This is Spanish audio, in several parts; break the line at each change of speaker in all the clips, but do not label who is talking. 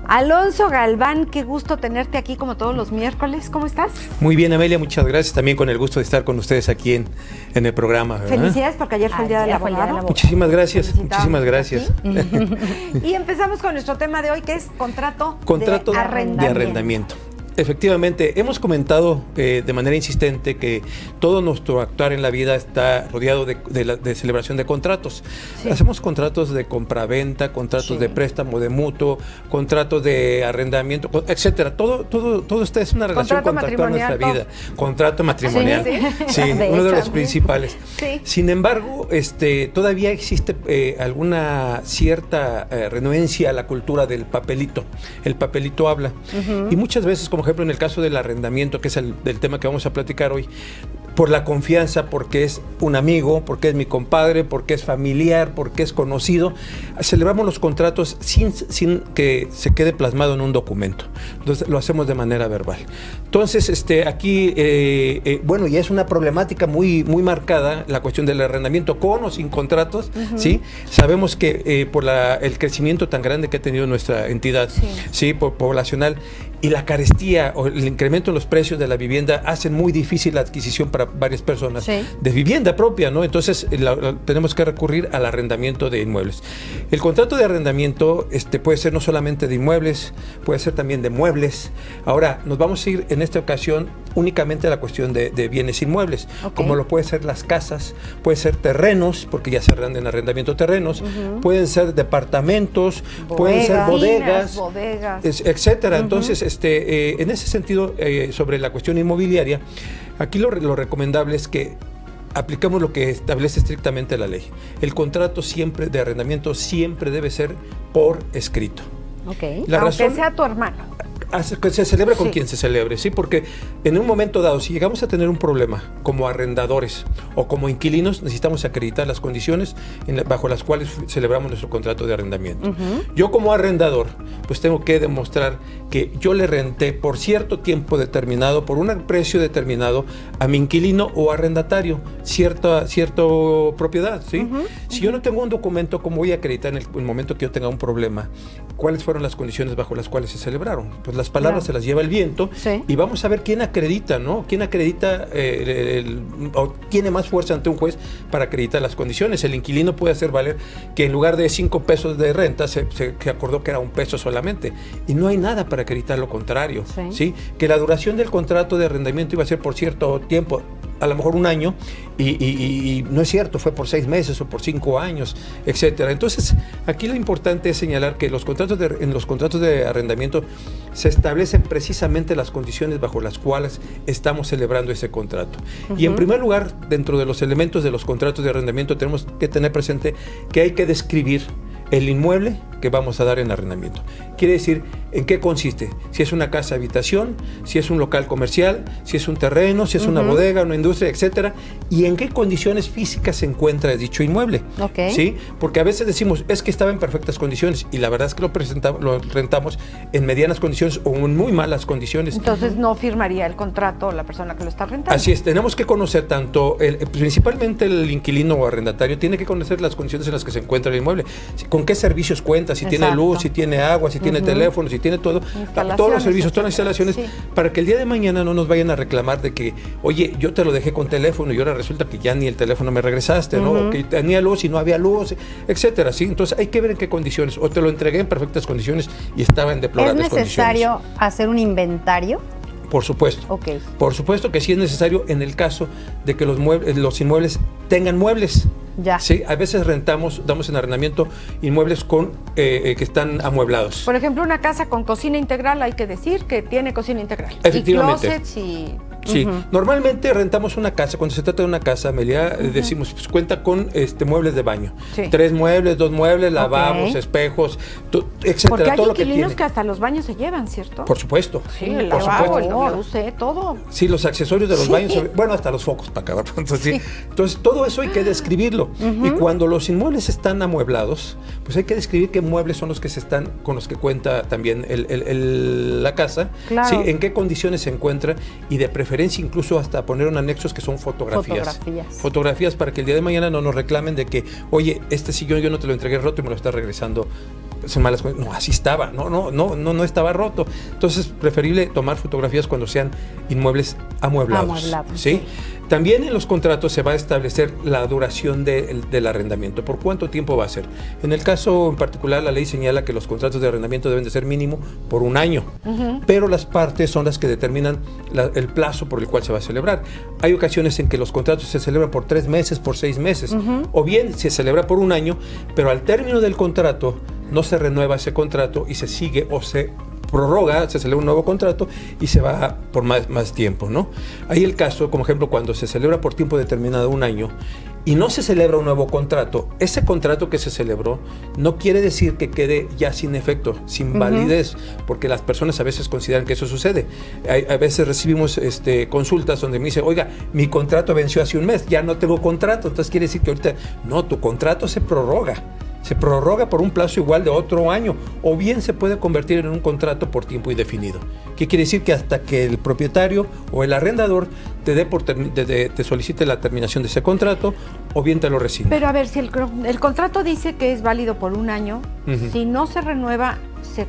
Alonso Galván, qué gusto tenerte aquí como todos los miércoles. ¿Cómo estás?
Muy bien, Amelia, muchas gracias. También con el gusto de estar con ustedes aquí en el programa, ¿verdad?
Felicidades porque ayer fue el Día del Abogado.
Muchísimas gracias, muchísimas gracias.
Y empezamos con nuestro tema de hoy, que es contrato
de arrendamiento. Efectivamente, hemos comentado de manera insistente que todo nuestro actuar en la vida está rodeado de celebración de contratos. Sí. Hacemos contratos de compraventa, contratos de préstamo, de mutuo, contratos de arrendamiento, etcétera. Todo esto es una relación contractual en nuestra vida. Contrato matrimonial, sí, uno de los principales. Sí. Sin embargo, todavía existe alguna cierta renuencia a la cultura del papelito. El papelito habla. Y muchas veces, como ejemplo, en el caso del arrendamiento, que es el tema que vamos a platicar hoy, por la confianza, porque es un amigo, porque es mi compadre, porque es familiar, porque es conocido, celebramos los contratos sin que se quede plasmado en un documento. Entonces lo hacemos de manera verbal. Entonces, aquí, bueno, ya es una problemática muy marcada la cuestión del arrendamiento con o sin contratos, ¿sí? Sabemos que por el crecimiento tan grande que ha tenido nuestra entidad, ¿sí? Poblacional, y la carestía o el incremento en los precios de la vivienda hacen muy difícil la adquisición para varias personas de vivienda propia, ¿no? Entonces tenemos que recurrir al arrendamiento de inmuebles. El contrato de arrendamiento puede ser no solamente de inmuebles, puede ser también de muebles. Ahora nos vamos a ir en esta ocasión únicamente a la cuestión de bienes inmuebles, como lo pueden ser las casas, pueden ser terrenos, porque ya se arrendan en arrendamiento terrenos, pueden ser departamentos, pueden ser bodegas, etcétera. Entonces, en ese sentido, sobre la cuestión inmobiliaria, aquí lo recomendable es que aplicamos lo que establece estrictamente la ley. El contrato de arrendamiento siempre debe ser por escrito.
Aunque sea tu hermano.
Que se celebre con quien se celebre, ¿sí? Porque en un momento dado, si llegamos a tener un problema como arrendadores o como inquilinos, necesitamos acreditar las condiciones bajo las cuales celebramos nuestro contrato de arrendamiento. Yo como arrendador, pues tengo que demostrar que yo le renté por cierto tiempo determinado, por un precio determinado, a mi inquilino o arrendatario, cierta propiedad, ¿sí? Si yo no tengo un documento, ¿cómo voy a acreditar en el momento que yo tenga un problema cuáles fueron las condiciones bajo las cuales se celebraron? Pues las palabras se las lleva el viento y vamos a ver quién acredita, ¿no? ¿Quién acredita o tiene más fuerza ante un juez para acreditar las condiciones? El inquilino puede hacer valer que en lugar de 5 pesos de renta se acordó que era 1 peso solamente y no hay nada para acreditar lo contrario, ¿sí? Que la duración del contrato de arrendamiento iba a ser por cierto tiempo, a lo mejor 1 año, y no es cierto, fue por 6 meses o por 5 años, etcétera. Entonces, aquí lo importante es señalar que en los contratos de arrendamiento se establecen precisamente las condiciones bajo las cuales estamos celebrando ese contrato. Y en primer lugar, dentro de los elementos de los contratos de arrendamiento, tenemos que tener presente que hay que describir el inmueble que vamos a dar en arrendamiento. Quiere decir en qué consiste, si es una casa habitación, si es un local comercial, si es un terreno, si es una bodega, una industria, etcétera, y en qué condiciones físicas se encuentra dicho inmueble. ¿Sí? Porque a veces decimos, es que estaba en perfectas condiciones, y la verdad es que lo rentamos en medianas condiciones o en muy malas condiciones.
Entonces no firmaría el contrato la persona que lo está rentando.
Así es, tenemos que conocer tanto, principalmente el inquilino o arrendatario, tiene que conocer las condiciones en las que se encuentra el inmueble, con qué servicios cuenta, si tiene luz, si tiene agua, si tiene teléfono, si tiene todo, todos los servicios, todas las instalaciones, para que el día de mañana no nos vayan a reclamar de que, oye, yo te lo dejé con teléfono y ahora resulta que ya ni el teléfono me regresaste, ¿no? O que tenía luz y no había luz, etcétera, ¿sí? Entonces hay que ver en qué condiciones, o te lo entregué en perfectas condiciones y estaba en deplorables condiciones.
¿Es necesario hacer un inventario?
Por supuesto. Por supuesto que sí es necesario en el caso de que los inmuebles tengan muebles. Sí, a veces damos en arrendamiento inmuebles que están amueblados.
Por ejemplo, una casa con cocina integral, hay que decir que tiene cocina integral.
Efectivamente.
Y closets y...
Sí, normalmente rentamos una casa, cuando se trata de una casa, Amelia, decimos, pues cuenta con muebles de baño. 3 muebles, 2 muebles, lavabos, espejos, etcétera.
Porque hay
todo lo que
inquilinos que hasta los baños se llevan, ¿cierto?
Por supuesto.
Sí, el lavabo, el WC, todo.
Sí, los accesorios de los baños, bueno, hasta los focos para acabar. Entonces, todo eso hay que describirlo. Y cuando los inmuebles están amueblados, pues hay que describir qué muebles son los que con los que cuenta también la casa, ¿sí? En qué condiciones se encuentra y de preferencia incluso hasta poner un anexos que son fotografías. Fotografías para que el día de mañana no nos reclamen de que, oye, este sillón yo no te lo entregué roto y me lo estás regresando son malas condiciones. No, así estaba, no estaba roto. Entonces, preferible tomar fotografías cuando sean inmuebles amueblados. ¿Sí? También en los contratos se va a establecer la duración del arrendamiento. ¿Por cuánto tiempo va a ser? En el caso en particular, la ley señala que los contratos de arrendamiento deben de ser mínimo por 1 año, pero las partes son las que determinan el plazo por el cual se va a celebrar. Hay ocasiones en que los contratos se celebran por 3 meses, por 6 meses, o bien se celebra por 1 año, pero al término del contrato no se renueva ese contrato y se sigue o se prorroga, se celebra un nuevo contrato y se va por más tiempo, ¿no? Hay el caso, como ejemplo, cuando se celebra por tiempo determinado 1 año y no se celebra un nuevo contrato, ese contrato que se celebró no quiere decir que quede ya sin efecto, sin validez, porque las personas a veces consideran que eso sucede. A veces recibimos consultas donde me dice, oiga, mi contrato venció hace 1 mes, ya no tengo contrato, entonces quiere decir que ahorita, no, tu contrato se prorroga. Se prorroga por un plazo igual de otro año, o bien se puede convertir en un contrato por tiempo indefinido. ¿Qué quiere decir? Que hasta que el propietario o el arrendador te solicite la terminación de ese contrato, o bien te lo rescinde.
Pero a ver, si el contrato dice que es válido por 1 año, si no se renueva, se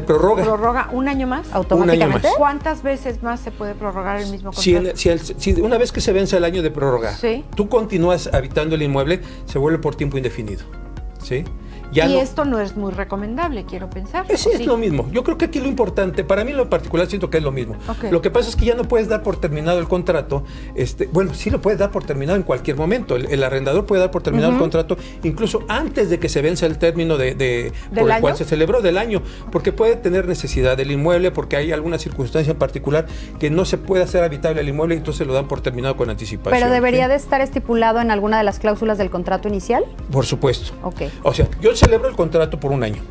prorroga 1 año más,
automáticamente.
1 año más.
¿Cuántas veces más se puede prorrogar el mismo contrato?
Si una vez que se vence el año de prórroga,
¿sí?
Tú continúas habitando el inmueble, se vuelve por tiempo indefinido. ¿Sí?
Esto no es muy recomendable, quiero pensar.
Sí, es lo mismo. Yo creo que aquí lo importante, para mí en lo particular siento que es lo mismo. Lo que pasa es que ya no puedes dar por terminado el contrato. Bueno, sí lo puedes dar por terminado en cualquier momento. El arrendador puede dar por terminado el contrato incluso antes de que se vence el término por el cual se celebró del año, porque puede tener necesidad del inmueble, porque hay alguna circunstancia en particular que no se puede hacer habitable el inmueble y entonces lo dan por terminado con anticipación.
¿Pero debería de estar estipulado en alguna de las cláusulas del contrato inicial?
Por supuesto.
Okay.
O sea, yo celebro el contrato por 1 año,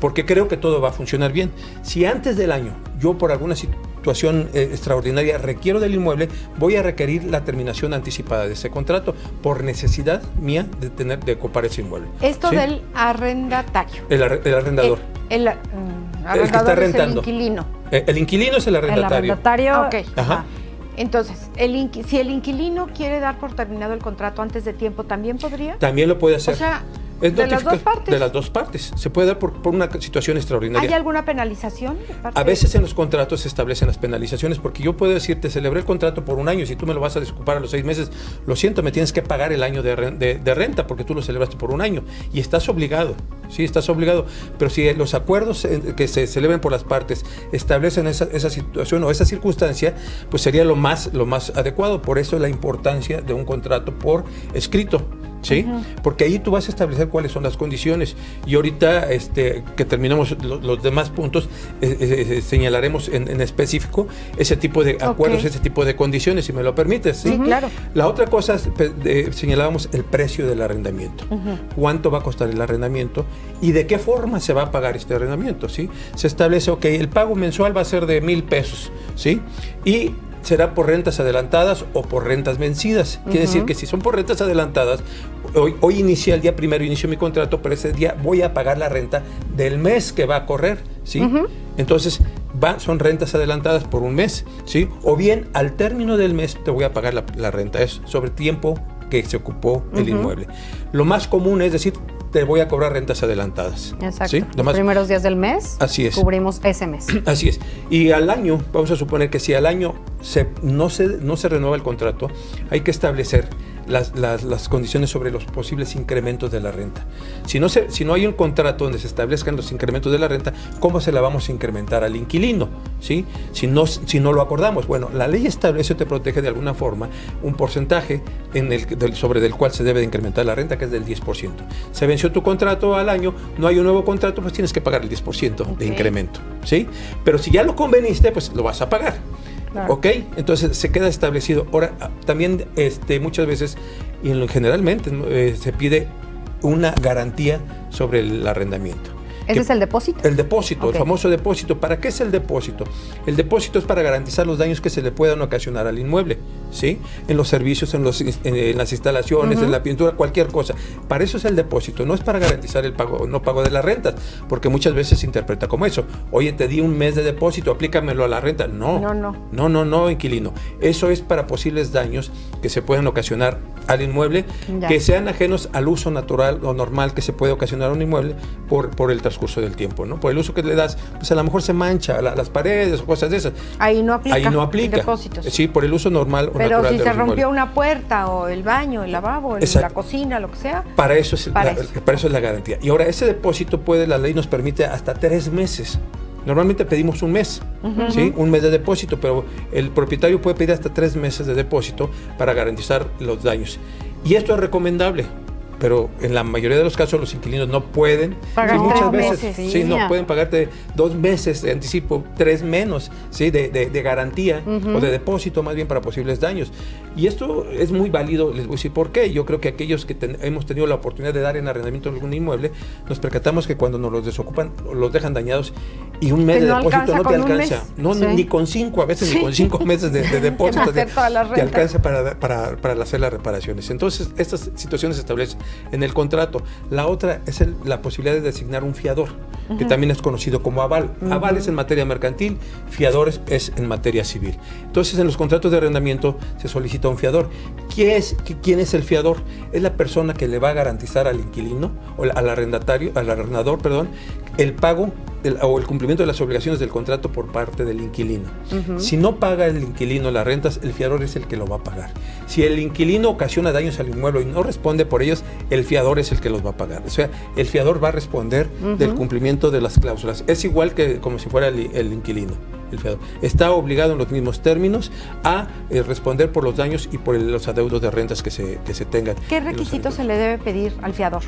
porque creo que todo va a funcionar bien. Si antes del año yo por alguna situación extraordinaria requiero del inmueble, voy a requerir la terminación anticipada de ese contrato por necesidad mía de ocupar ese inmueble.
Esto, ¿sí? Del arrendatario.
El arrendador.
El
que está rentando.
Es el inquilino.
El inquilino es el arrendatario.
El arrendatario.
Okay. Entonces, si el inquilino quiere dar por terminado el contrato antes de tiempo, ¿también podría?
También lo puede hacer.
O sea, ¿de las dos partes?
De las dos partes. Se puede dar por una situación extraordinaria.
¿Hay alguna penalización?
A veces en los contratos se establecen las penalizaciones, porque yo puedo decirte, celebré el contrato por 1 año, si tú me lo vas a desocupar a los 6 meses, lo siento, me tienes que pagar el año de renta, porque tú lo celebraste por 1 año, y estás obligado. Sí, estás obligado, pero si los acuerdos que se celebren por las partes establecen esa situación o esa circunstancia, pues sería lo más adecuado. Por eso la importancia de un contrato por escrito, ¿sí? Porque ahí tú vas a establecer cuáles son las condiciones. Y ahorita que terminemos los demás puntos, señalaremos en específico ese tipo de acuerdos, ese tipo de condiciones, si me lo permites. Sí,
claro.
La otra cosa, señalábamos el precio del arrendamiento. ¿Cuánto va a costar el arrendamiento? ¿Y de qué forma se va a pagar este arrendamiento? ¿Sí? Se establece, el pago mensual va a ser de 1,000 pesos, ¿sí? Y será por rentas adelantadas o por rentas vencidas. Quiere decir que si son por rentas adelantadas, hoy inicia el día primero, inicio mi contrato, pero ese día voy a pagar la renta del mes que va a correr, ¿sí? Entonces, son rentas adelantadas por 1 mes, ¿sí? O bien, al término del mes te voy a pagar la renta. Es sobre tiempo que se ocupó el inmueble. Lo más común es decir, te voy a cobrar rentas adelantadas.
Exacto.
¿Sí?
Los primeros días del mes,
así es,
cubrimos ese mes.
Así es. Y al año, vamos a suponer que si al año no se renueva el contrato, hay que establecer las condiciones sobre los posibles incrementos de la renta. Si no hay un contrato donde se establezcan los incrementos de la renta, ¿cómo se la vamos a incrementar al inquilino? ¿Sí? Si no lo acordamos. Bueno, la ley establece o te protege de alguna forma un porcentaje sobre el cual se debe de incrementar la renta, que es del 10%. Se venció tu contrato al año, no hay un nuevo contrato, pues tienes que pagar el 10% de incremento, ¿sí? Pero si ya lo conveniste, pues lo vas a pagar. Claro. ¿Ok? Entonces se queda establecido. Ahora, también muchas veces, y generalmente, se pide una garantía sobre el arrendamiento.
¿Ese es el depósito? El
depósito, el famoso depósito. ¿Para qué es el depósito? El depósito es para garantizar los daños que se le puedan ocasionar al inmueble, ¿sí? En los servicios, en las instalaciones, en la pintura, cualquier cosa. Para eso es el depósito, no es para garantizar el no pago de las rentas, porque muchas veces se interpreta como eso. Oye, te di 1 mes de depósito, aplícamelo a la renta. No, inquilino. Eso es para posibles daños que se puedan ocasionar al inmueble, que sean ajenos al uso natural o normal que se puede ocasionar a un inmueble por el trasfondo transcurso del tiempo, ¿no? Por el uso que le das, pues a lo mejor se mancha las paredes o cosas de esas.
Ahí no aplica.
Ahí no aplica.
Depósitos.
Sí, por el uso normal o
pero
natural.
Pero si se rompió una puerta o el baño, el lavabo, la cocina, lo que sea.
Para eso es la garantía. Y ahora, ese depósito la ley nos permite hasta 3 meses. Normalmente pedimos un mes, ¿sí? Un mes de depósito, pero el propietario puede pedir hasta 3 meses de depósito para garantizar los daños. Y esto es recomendable, pero en la mayoría de los casos los inquilinos no pueden
pagar
muchas veces, sí, no pueden pagarte 2 meses de anticipo, 3 menos, ¿sí? de garantía o de depósito más bien para posibles daños. Y esto es muy válido, les voy a decir por qué. Yo creo que aquellos que hemos tenido la oportunidad de dar en arrendamiento algún inmueble, nos percatamos que cuando nos los desocupan, los dejan dañados y un mes de depósito no te alcanza. No, ni con 5, a veces ni con 5 meses de depósito te alcanza para hacer las reparaciones. Entonces, estas situaciones se establecen en el contrato. La otra es la posibilidad de designar un fiador, que también es conocido como aval. Aval es en materia mercantil, fiadores es en materia civil. Entonces, en los contratos de arrendamiento se solicita un fiador. ¿Quién es el fiador? Es la persona que le va a garantizar al inquilino o al arrendador, el pago o el cumplimiento de las obligaciones del contrato por parte del inquilino. Si no paga el inquilino las rentas, el fiador es el que lo va a pagar. Si el inquilino ocasiona daños al inmueble y no responde por ellos, el fiador es el que los va a pagar. O sea, el fiador va a responder del cumplimiento de las cláusulas. Es igual que como si fuera el inquilino. El fiador está obligado en los mismos términos a responder por los daños y por los adeudos de rentas que se tengan.
¿Qué requisitos se le debe pedir al fiador?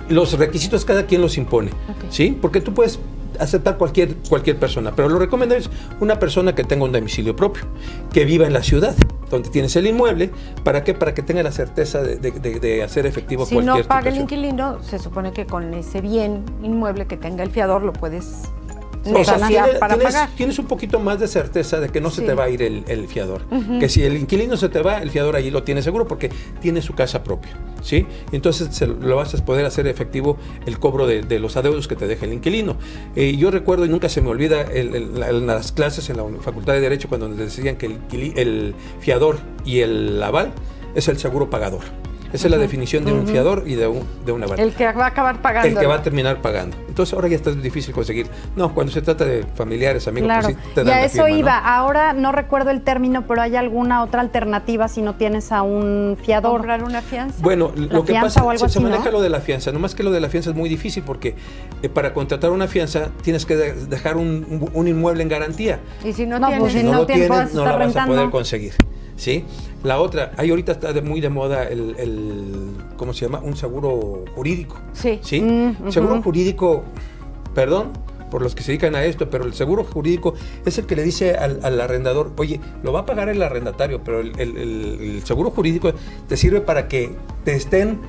Los requisitos cada quien los impone, ¿sí? Porque tú puedes aceptar cualquier persona, pero lo recomendable es una persona que tenga un domicilio propio, que viva en la ciudad donde tienes el inmueble. ¿Para qué? Para que tenga la certeza de hacer efectivo cualquier situación.
Si no paga el inquilino, se supone que con ese bien inmueble que tenga el fiador lo puedes
tienes un poquito más de certeza de que no se te va a ir el fiador. Que si el inquilino se te va, el fiador allí lo tiene seguro porque tiene su casa propia, ¿sí? Entonces lo vas a poder hacer efectivo el cobro de los adeudos que te deja el inquilino. Yo recuerdo, y nunca se me olvida, en las clases en la Facultad de Derecho, cuando nos decían que el fiador y el aval es el seguro pagador. Esa es la definición de un fiador y de un aval.
El que va a acabar pagando.
El que va a terminar pagando. Entonces ahora ya está difícil conseguir. No, cuando se trata de familiares, amigos,
claro,
pues sí te dan
y a
la
eso
firma,
iba.
¿no?
Ahora no recuerdo el término, pero ¿hay alguna otra alternativa si no tienes a un fiador?
¿Comprar una fianza?
Bueno, lo que pasa es que se maneja lo de la fianza. Nomás que lo de la fianza es muy difícil porque para contratar una fianza tienes que dejar un inmueble en garantía.
Y si no
lo tienes, no la vas a poder conseguir. ¿Sí? La otra, ahorita está muy de moda ¿cómo se llama? Un seguro jurídico.
Sí.
Seguro jurídico, perdón por los que se dedican a esto, pero el seguro jurídico es el que le dice al arrendador, oye, lo va a pagar el arrendatario, pero el seguro jurídico te sirve para que te estén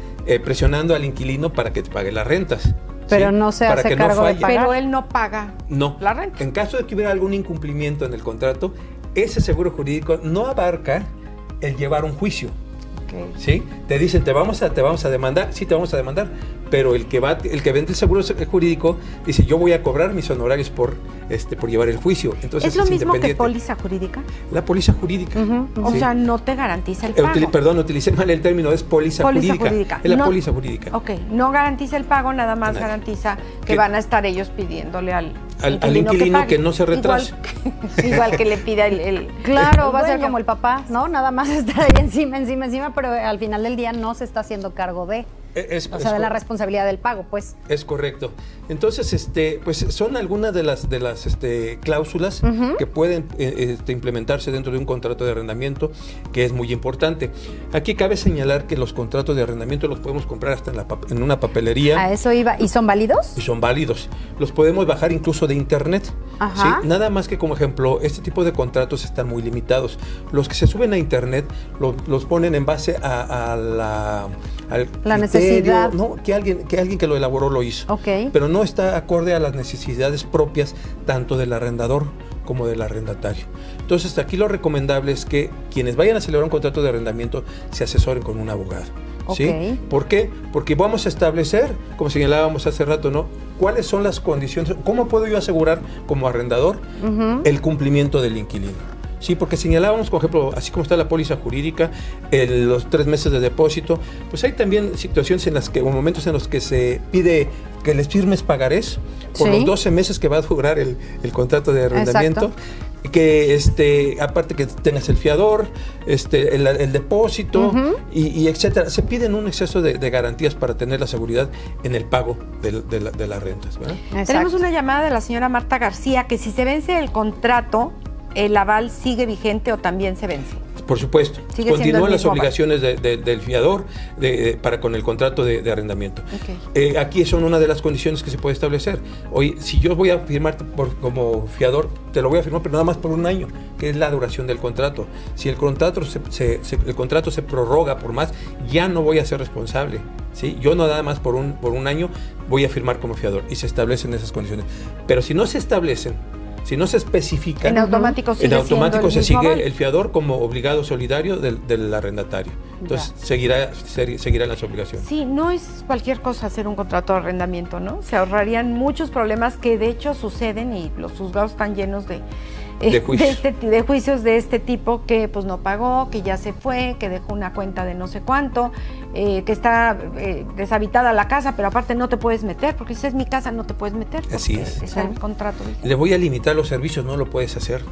presionando al inquilino para que te pague las rentas.
Pero no se hace cargo de pagar.
Pero él no paga la renta.
En caso de que hubiera algún incumplimiento en el contrato, ese seguro jurídico no abarca el llevar un juicio. ¿Sí? Te dicen, te vamos a demandar, sí te vamos a demandar, pero el que vende el seguro jurídico dice, yo voy a cobrar mis honorarios por llevar el juicio. Entonces,
¿es lo mismo que póliza jurídica?
La póliza jurídica.
O sea, no te garantiza el pago.
Perdón, utilicé mal el término, es póliza jurídica. Es la póliza jurídica.
Ok, no garantiza el pago, nada más garantiza que van a estar ellos pidiéndole al
inquilino que no se retrase.
Igual que le pida el
Claro, va a ser como el papá, ¿no? Nada más estar ahí encima, pero al final del día no se está haciendo cargo de la responsabilidad del pago, pues.
Es correcto. Entonces, pues son algunas de las cláusulas que pueden implementarse dentro de un contrato de arrendamiento, que es muy importante. Aquí cabe señalar que los contratos de arrendamiento los podemos comprar hasta en una papelería.
A eso iba. ¿Y son válidos?
Y son válidos. Los podemos bajar incluso de internet. ¿Sí? Nada más que, como ejemplo, este tipo de contratos están muy limitados. Los que se suben a internet los ponen en base a la
necesidad.
No, que alguien que lo elaboró lo hizo. Pero no está acorde a las necesidades propias tanto del arrendador como del arrendatario. Entonces, aquí lo recomendable es que quienes vayan a celebrar un contrato de arrendamiento se asesoren con un abogado. ¿Sí? ¿Por qué? Porque vamos a establecer, como señalábamos hace rato, ¿no? ¿Cuáles son las condiciones? ¿Cómo puedo yo asegurar como arrendador el cumplimiento del inquilino? Sí, porque señalábamos, por ejemplo, así como está la póliza jurídica, los 3 meses de depósito, pues hay también situaciones en las que, o momentos en los que se pide que les firmes pagarés por los 12 meses que va a durar el contrato de arrendamiento. Exacto. Que aparte que tengas el fiador, el depósito y etcétera. Se piden un exceso de garantías para tener la seguridad en el pago de las rentas, ¿verdad?
Tenemos una llamada de la señora Marta García, que si se vence el contrato, ¿el aval sigue vigente o también se vence?
Por supuesto, continúan las obligaciones del fiador para con el contrato de arrendamiento. Okay. Aquí son una de las condiciones que se puede establecer. Hoy, si yo voy a firmar como fiador, te lo voy a firmar, pero nada más por un año, que es la duración del contrato. Si el contrato se prorroga por más, ya no voy a ser responsable. ¿Sí? Yo no nada más por un año voy a firmar como fiador y se establecen esas condiciones. Pero si no se establecen, si no se especifica,
en automático
se sigue el fiador como obligado solidario del arrendatario. Entonces seguirán las obligaciones.
Sí, no es cualquier cosa hacer un contrato de arrendamiento, ¿no? Se ahorrarían muchos problemas que de hecho suceden y los juzgados están llenos de juicios de este tipo, que pues no pagó, que ya se fue, que dejó una cuenta de no sé cuánto, que está deshabitada la casa, pero aparte no te puedes meter, porque si es mi casa no te puedes meter.
Así es.
Es el contrato.
Le voy a limitar los servicios, no lo puedes hacer.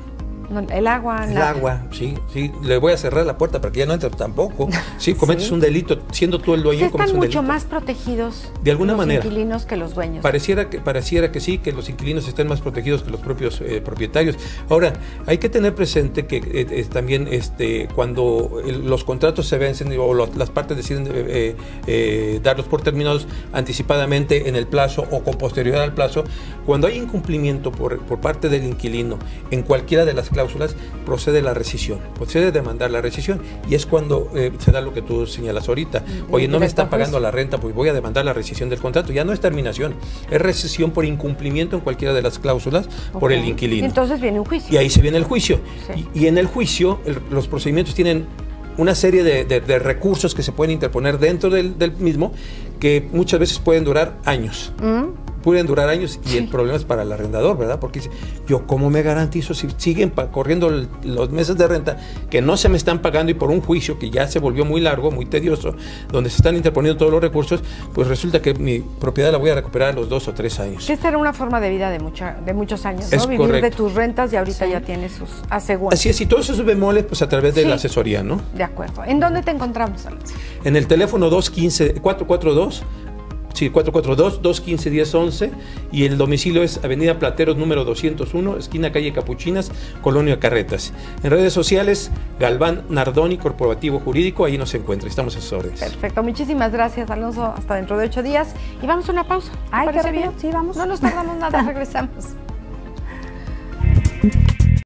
No, el agua.
El agua, sí. Le voy a cerrar la puerta para que ya no entre tampoco. Sí, cometes un delito, siendo tú el dueño.
Están mucho más protegidos
de alguna manera
los inquilinos que los dueños.
Pareciera que sí, que los inquilinos estén más protegidos que los propios propietarios. Ahora, hay que tener presente que también cuando los contratos se vencen o las partes deciden darlos por terminados anticipadamente en el plazo o con posterioridad al plazo, cuando hay incumplimiento por parte del inquilino en cualquiera de las cláusulas, procede la rescisión, procede demandar la rescisión, y es cuando se da lo que tú señalas ahorita. Oye, no me está pagando la renta, pues voy a demandar la rescisión del contrato. Ya no es terminación, es rescisión por incumplimiento en cualquiera de las cláusulas por el inquilino.
Entonces viene un juicio.
Y ahí se viene el juicio. Sí. Y en el juicio, los procedimientos tienen una serie de recursos que se pueden interponer dentro del mismo, que muchas veces pueden durar años. Pueden durar años, y el problema es para el arrendador, ¿verdad? Porque dice, yo cómo me garantizo si siguen corriendo los meses de renta que no se me están pagando, y por un juicio que ya se volvió muy largo, muy tedioso, donde se están interponiendo todos los recursos, pues resulta que mi propiedad la voy a recuperar a los 2 o 3 años.
Esta era una forma de vida de muchos años, ¿no?
Es
vivir
correcto.
De tus rentas, y ahorita ya tienes sus aseguranzas.
Así es, y todos esos bemoles, pues a través de la asesoría, ¿no?
De acuerdo. ¿En dónde te encontramos, Alonso?
En el teléfono 442-215-1011, y el domicilio es Avenida Plateros número 201, esquina calle Capuchinas, Colonia Carretas. En redes sociales, Galván Nardoni, Corporativo Jurídico, ahí nos encuentra, estamos a sus órdenes.
Perfecto, muchísimas gracias, Alonso, hasta dentro de 8 días, y vamos a una pausa.
Ay, ¿parece bien? Sí, vamos.
No nos tardamos nada, regresamos.